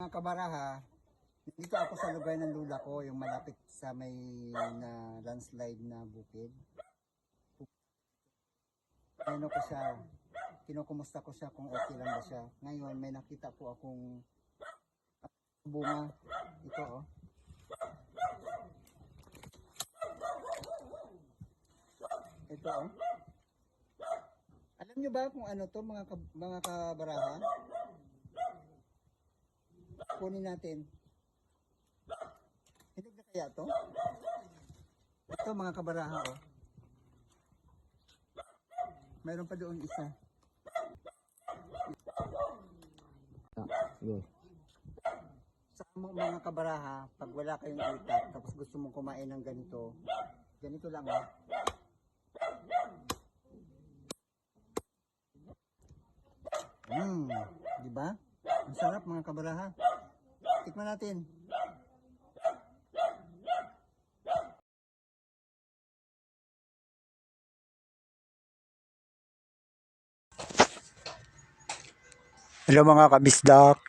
mga kabaraha, dito ako sa lugar ng lula ko, yung malapit sa may na landslide na bukid. Ano ko siya, kinukumusta ko siya kung okay lang ba siya. Ngayon may nakita po akong bunga. Ito oh. Ito oh. Alam nyo ba kung ano to mga kabaraha? Kunin natin. Hinog na kaya to? Ito mga kabaraha oh. Mayroon pa doon isa. Sa mga kabaraha, pag wala kayong itak, tapos gusto mong kumain ng ganito, ganito lang oh. Di ba? Ang sarap mga kabaraha. Tikman natin. Hello mga kabisdak.